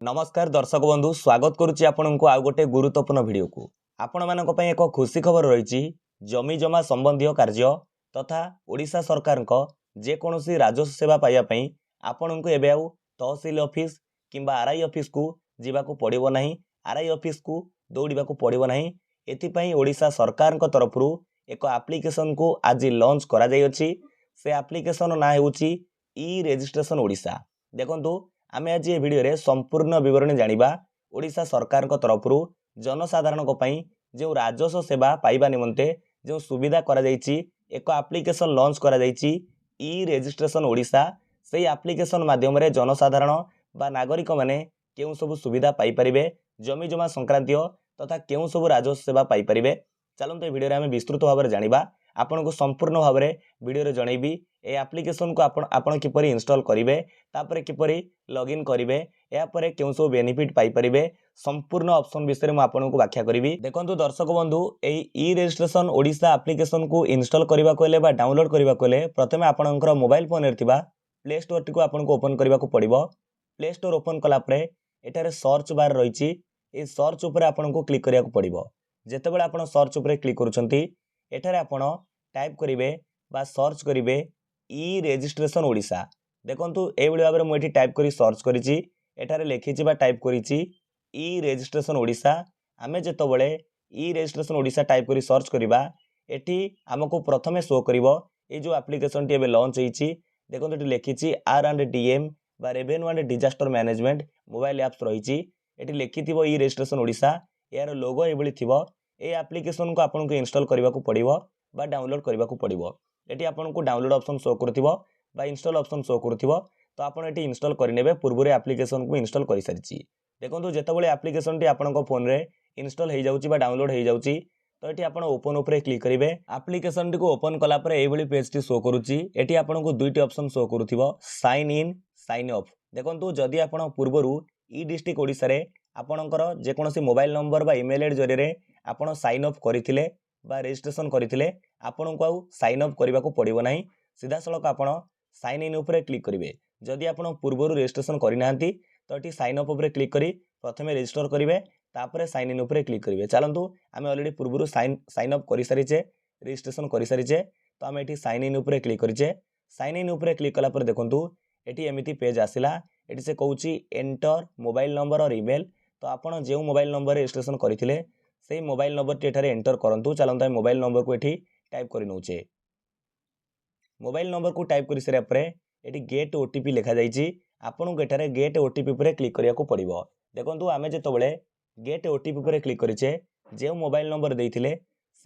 नमस्कार दर्शक बंधु स्वागत करुच्ची आपनको आउ गोटे गुरुत्वपूर्ण वीडियो को आपण मानक पई एक खुशी खबर रही जमी जमा संबंधी कार्य तथा ओडिशा सरकार जे कोनोसी राजस्व सेवा पाइबा पई आपनको एबे आउ तहसील ऑफिस किंबा आरआई ऑफिस को जीवाको पड़िबो नाही। आरआई ऑफिस को दौड़ाको पड़िबो नाही। एथि पई ओडिशा सरकार तरफ एक एप्लिकेशन को आज लॉन्च करा जाय अछि। से एप्लिकेशन ना हेउची ई रजिस्ट्रेशन ओडिशा। देखंतु आमे आज ये वीडियो रे संपूर्ण विवरण जानिबा ओडिशा सरकार तरफ जनसाधारण जो राजस्व सेवा पाइबा निमंते जो सुविधा करा जायछि एक एप्लिकेशन लॉन्च करा जायछि ई रजिस्ट्रेशन ओडिशा। से एप्लिकेशन माध्यम रे जनसाधारण बा नागरिक माने केउ सब सुविधा पाई परिबे जमी जमा संक्रांतीय तथा केउ सब राजस्व सेवा पाई परिबे। चलंतु ए वीडियो रे आमे विस्तृत भाव में जानिबा आपन को संपूर्ण भाव में वीडियो रे जणैबी ए एप्लिकेशन को आपण किपरि इंस्टॉल करिवे तापरे किपरि लॉगिन करिवे या परे केउ सब बेनिफिट पाई परिबे संपूर्ण ऑप्शन विषय में आपन को व्याख्या करिवि। देखंतु दर्शक बंधु ए ई रजिस्ट्रेशन ओडिशा एप्लिकेशन को इंस्टॉल करबा को ले बा डाउनलोड करबा को ले प्रथमे आपनकर मोबाइल फोन रे थिबा प्ले स्टोर टी को आपन को ओपन करबा को पड़िबो। प्ले स्टोर ओपन कला परे एटारे सर्च बार रहिछि ए सर्च ऊपर आपन को क्लिक करिया को पड़िबो। जेतेबेले आपन सर्च ऊपर क्लिक करूछंती एठारे आपन टाइप करिवे बा सर्च करिवे ई रजिस्ट्रेशन ओडिशा। देखंतु ए भली भाबरे मु एठी टाइप करी सर्च करिछि एठारे लेखिछि बा टाइप करिछि ई रजिस्ट्रेशन ओडिशा। आमे जेतेबेले ई रजिस्ट्रेशन ओडिशा टाइप करी सर्च करिबा एठी हमको प्रथमे शो करिवो ए जो एप्लिकेशन टी एबे लॉन्च हेछि। देखंतु एठी लेखिछि R&DM बा revenue and disaster management mobile apps रहिछि। एठी लेखिथिबो ई रजिस्ट्रेशन ओडिशा यार लोगो ए भली थिबो। ए एप्लिकेशन को आपन को इंस्टॉल करबा को पड़िबो बा डाउनलोड करबा को पड़िबो। एठी आपन को डाउनलोड ऑप्शन शो करथिबो बा इंस्टॉल ऑप्शन शो करथिबो तो आपन एठी इंस्टॉल करि नेबे। पूर्वरे एप्लिकेशन को इंस्टॉल करि सारिछि। देखंतु जेतेबेले एप्लिकेशन टी आपन को फोन रे इंस्टॉल हे जाउछि बा डाउनलोड हे जाउछि तो एठी आपन ओपन ऊपर क्लिक करिवे। एप्लिकेशन टी को ओपन कला परे ए भली पेज टी शो करूछि। एठी आपन को दुईटी ऑप्शन शो करूथिबो साइन इन साइन अप। देखंतु जदि आपन पूर्वरु ई डिस्ट्रिक्ट ओडिसा रे आपनकर जे कोनोसी मोबाइल नंबर बा ईमेल आईडी जरिए रे आपन साइन अप करिथिले बा रजिस्ट्रेशन करिथिले आपन को आउ साइन अप करबा को पड़िबो नाही। सीधा सळक आपन साइन इन ऊपर क्लिक करिवे। जदि आपन पूर्वरु रजिस्ट्रेशन करि नाहंती तो एठी साइन अप ऊपर क्लिक करी प्रथमे रजिस्टर करिवे तापरे साइन इन ऊपर क्लिक करिवे। चलंतु आमे ऑलरेडी पूर्वरु साइन अप करि सारिचे रजिस्ट्रेशन करि सारिचे तो आमे एठी साइन इन ऊपर क्लिक करिचे। साइन इन ऊपर क्लिक कला पर देखंतु एठी एमिति पेज आसिला। एठी से कहूची एंटर मोबाइल नंबर और ईमेल तो आपन जे मोबाइल नंबर रजिस्ट्रेशन करिथिले सेही मोबाइल नंबर टी एठारे एंटर करंतु। चलंतु आमे मोबाइल नंबर को एठी टाइप करि नउचे। मोबाइल नंबर को टाइप करि सरे परे एठी गेट ओटीपी लिखा जाईची। आपन को एठारे गेट ओटीपी पर क्लिक करिया को पड़िबो। देखंतु आमे जेतबेले गेट ओटीपी पर क्लिक करिचे जे मोबाइल नंबर देइथिले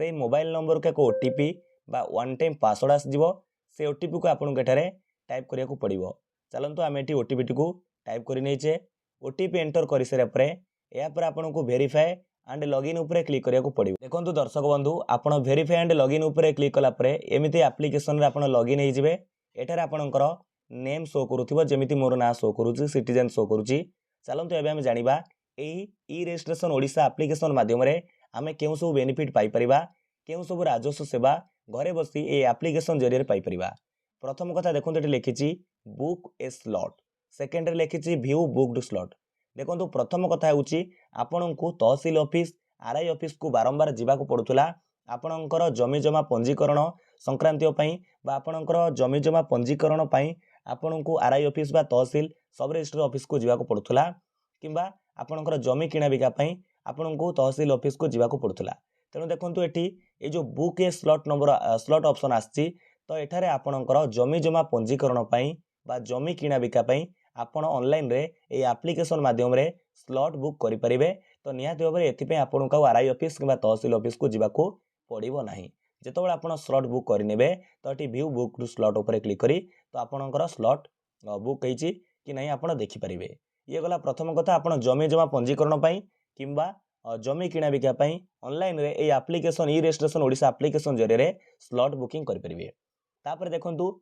सेही मोबाइल नंबर को एक ओटीपी बा वन टाइम पासवर्ड आस जिवो। से ओटीपी को आपन को एठारे टाइप करिया को पड़िबो। चलंतु आमे एठी ओटीपी को टाइप करि नेचे। ओटीपी एंटर करि सरे परे या पर आपन को वेरीफाई एंड लॉगिन ऊपर क्लिक करिया को पड़िबो। देखंतु दर्शक बंधु आपन वेरीफाई एंड लॉगिन ऊपर क्लिक कला परे एमिति एप्लिकेशन रे आपन लॉगिन हे जिवे। एठारे आपनकर नेम शो करूथिबो जेमिति मोर ना शो करूची सिटीजन शो करूची। चलंतु एबे हम जानिबा एही ई रजिस्ट्रेशन ओडिशा एप्लिकेशन माध्यम रे आमे केउ सब बेनिफिट पाई परिबा केउ सब राजस्व सेवा घरे बसी ए एप्लिकेशन जरिए पाई परिबा। प्रथम कथा देखंतु एठी लेखिची बुक ए स्लॉट। सेकेंड रे लेखिची व्यू बुक्ड स्लॉट। देखंतु प्रथम कथा हेउची आपनकु तहसील ऑफिस आरआई ऑफिस को बारंबार जीवा को पड़ुतला आपनकर जमी जमा पंजीकरण संक्रांतीय पई बा आपनकर जमी जमा पंजीकरण पई आपनकु आरआई ऑफिस बा तहसील सब रजिस्टर ऑफिस को जीवा को पड़ुतला किंबा आपनकर जमी किणा बिका पई आपनकु तहसील ऑफिस को जीवा को पड़ुतला। तेणु देखंतु एठी ए जो बुक ए स्लॉट नंबर स्लॉट ऑप्शन आछि तो एठारे आपनकर जमी जमा पंजीकरण पई बा जमी किणा बिका पई आपण ऑनलाइन रे ए एप्लिकेशन माध्यम रे स्लॉट बुक करि परिबे। तो निहाती भाबरे एथि पे आपण को आरआई ऑफिस किबा तहसील ऑफिस को जीवा को पड़िबो नाही। जेतबेले आपण स्लॉट बुक करि नेबे तो एठी व्यू बुक स्लॉट ऊपर क्लिक करी तो आपणकर स्लॉट बुक हेछि कि नाही आपण देखि परिबे। ये गला प्रथम कथा आपण जमी जमा पंजीकरण पई किंबा जमी किणा बिका पई ऑनलाइन रे ए एप्लिकेशन ई रजिस्ट्रेशन ओडिशा एप्लिकेशन जरिए रे स्लॉट बुकिंग करि परिबे। तापर देखंतु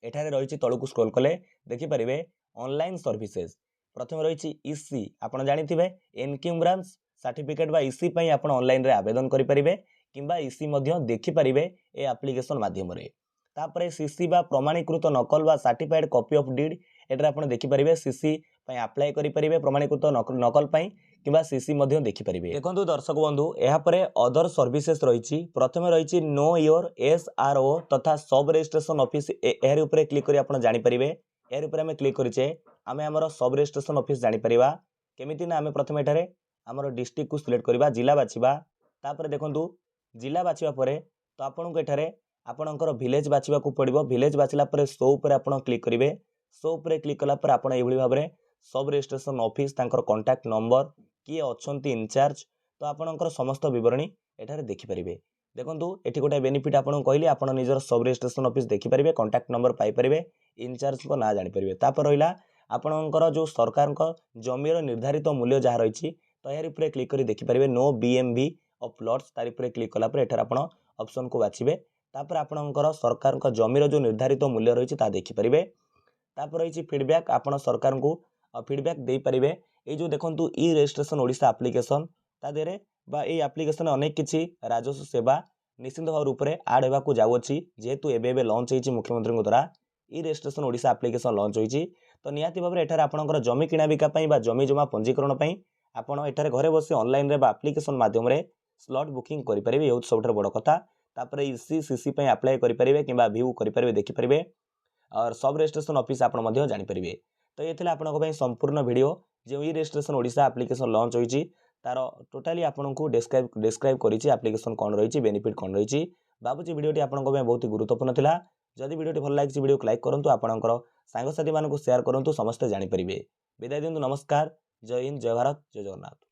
एठारे रहिछि तळकु स्क्रॉल कले देखि परिबे ऑनलाइन सर्विसेज। प्रथम रही इसी आपन जानिथिबे एनक्यूमरांस सर्टिफिकेट बा इसी पई आपन ऑनलाइन रे आवेदन करि परिबे किंबा इसी मध्य देखि परिबे ए एप्लिकेशन माध्यम रे। तापरे सीसी बा प्रमाणीकृत नकल बा सर्टिफाइड कॉपी ऑफ डीड एटा आपन देखि परिबे सीसी ପାଇଁ ଆପ୍ଲାଏ କରିପାରିବେ ପ୍ରମାଣୀକୃତ ନକଲ ପାଇଁ କିମ୍ବା ସିସି ମଧ୍ୟ ଦେଖିପାରିବେ। ଦେଖନ୍ତୁ ଦର୍ଶକ ବନ୍ଧୁ, ଏହାପରେ ଅଦର ସର୍ଭିସେସ୍ ରହିଛି। ପ୍ରଥମେ ରହିଛି नो योर SRO ତଥା ସବ୍ ରେଜିଷ୍ଟ୍ରେସନ ଅଫିସ୍। ଏହାର ଉପରେ କ୍ଲିକ୍ କରି ଆପଣ ଜାଣିପାରିବେ। ଏହାର ଉପରେ ଆମେ କ୍ଲିକ୍ କରିଛେ, ଆମେ ଆମର ସବ୍ ରେଜିଷ୍ଟ୍ରେସନ ଅଫିସ୍ ଜାଣିପାରିବା କେମିତି ନା ଆମେ ପ୍ରଥମେ ଏଠାରେ ଆମର ଡିଷ୍ଟ୍ରିକ୍ଟକୁ ସିଲେକ୍ଟ କରିବା, ଜିଲ୍ଲା ବାଛିବା। ତାପରେ ଦେଖନ୍ତୁ ଜିଲ୍ଲା ବାଛିବା ପରେ ତ ଆପଣଙ୍କୁ ଏଠାରେ ଆପଣଙ୍କର ଭିଲେଜ ବାଛିବାକୁ ପଡ଼ିବ। ଭିଲେଜ ବାଛିଲା ପରେ ସୋ ଉପରେ ଆପଣ କ୍ଲିକ୍ କରିବେ। ସୋ ଉପରେ କ୍ଲିକ୍ କଲା ପରେ ଆପଣ ଏଇଭଳି ଭାବରେ ସବ୍ ରେଜିଷ୍ଟ୍ରେସନ ଅଫିସ୍, ତାଙ୍କର କଣ୍ଟାକ୍ଟ ନମ୍ବର, କିଏ ଅଛନ୍ତି ଇନଚାର୍ଜ, ତ ଆପଣଙ୍କର ସମସ୍ତ ବିବରଣୀ ଏଠାରେ ଦେଖିପାରିବେ। ଦେଖନ୍ତୁ ଏଠି ଗୋଟେ ବେନିଫିଟ୍ ଆପଣଙ୍କୁ କହିଲି, ଆପଣ ନିଜର ସବ୍ ରେଜିଷ୍ଟ୍ରେସନ ଅଫିସ୍ ଦେଖିପାରିବେ, କଣ୍ଟାକ୍ଟ ନମ୍ବର ପାଇପାରିବେ, ଇନଚାର୍ଜଙ୍କ ନାଁ ଜାଣିପାରିବେ। ତାପରେ ରହିଲା ଆପଣଙ୍କର ଯେଉଁ ସରକାରଙ୍କ ଜମିର ନିର୍ଦ୍ଧାରିତ ମୂଲ୍ୟ ଯାହା ରହିଛି, ତ ଏହାର ଉପରେ କ୍ଲିକ୍ କରି ଦେଖିପାରିବେ नो BMV ଅଫ୍ ପ୍ଲଟ୍ସ। ତାର ଉପରେ କ୍ଲିକ୍ କଲା ପରେ ଏଠାରେ ଆପଣ ଅପସନକୁ ବାଛିବେ। ତାପରେ ଆପଣଙ୍କର ସରକାରଙ୍କ ଜମିର ଯେଉଁ ନିର୍ଦ୍ଧାରିତ ମୂଲ୍ୟ ରହିଛି ତାହା ଦେଖିପାରିବେ। ତାପରେ ରହିଛି ଫିଡବ୍ୟାକ୍, ଆପଣ ସରକାରଙ୍କୁ ଫିଡବ୍ୟାକ୍ ଦେଇପାରିବେ। ଏଇ ଯେଉଁ ଦେଖନ୍ତୁ ଇ ରେଜିଷ୍ଟ୍ରେସନ ଓଡ଼ିଶା ଆପ୍ଲିକେସନ, ତା ଦେହରେ ବା এই ଆପ୍ଲିକେସନରେ ଅନେକ କିଛି ରାଜସ୍ୱ ସେବା ନିଶ୍ଚିନ୍ତ ଭାବରେ ଉପରେ ଆଡ୍ ହେବାକୁ ଯାଉଅଛି। ଯେହେତୁ ଏବେ ଲଞ୍ଚ ହେଇଛି ମୁଖ୍ୟମନ୍ତ୍ରୀଙ୍କ ଦ୍ୱାରା ଇ ରେଜିଷ୍ଟ୍ରେସନ ଓଡ଼ିଶା ଆପ୍ଲିକେସନ ଲଞ୍ଚ ହୋଇଛି, ତ ନିହାତି ଭାବରେ ଏଠାରେ ଆପଣଙ୍କର ଜମି କିଣାବିକା ପାଇଁ ବା ଜମି ଜମା ପଞ୍ଜୀକରଣ ପାଇଁ ଆପଣ ଏଠାରେ ଘରେ ବସି ଅନଲାଇନରେ ବା ଆପ୍ଲିକେସନ ମାଧ୍ୟମରେ ସ୍ଲଟ୍ ବୁକିଂ କରିପାରିବେ। ଏ ହେଉଛି ସବୁଠାରୁ ବଡ଼ କଥା। ତାପରେ ଇସି ସିସି ପାଇଁ ଆପ୍ଲାଏ କରିପାରିବେ କିମ୍ବା ଭିଉ କରିପାରିବେ, ଦେଖିପାରିବେ। और सब रेजिस्ट्रेशन ऑफिस आप जानीपारे। तो ये आपको संपूर्ण वीडियो जो इ रेजिस्ट्रेशन ओडिशा एप्लिकेशन लॉन्च होती तार टोटाली आपको डिस्क्राइब करी एप्लिकेशन कौन रही, बेनिफिट कौन रही। भावुँ वीडियोटी आपको बहुत ही गुरुत्वपूर्ण था। जदि वीडियोटी भल लगी वीडियो को लाइक करूँ, आपंकर सांगसाथी मानक शेयर करूँ, समस्ते जानीपारे। विदाय दिंतु, नमस्कार, जय हिंद, जय भारत, जय जगन्नाथ।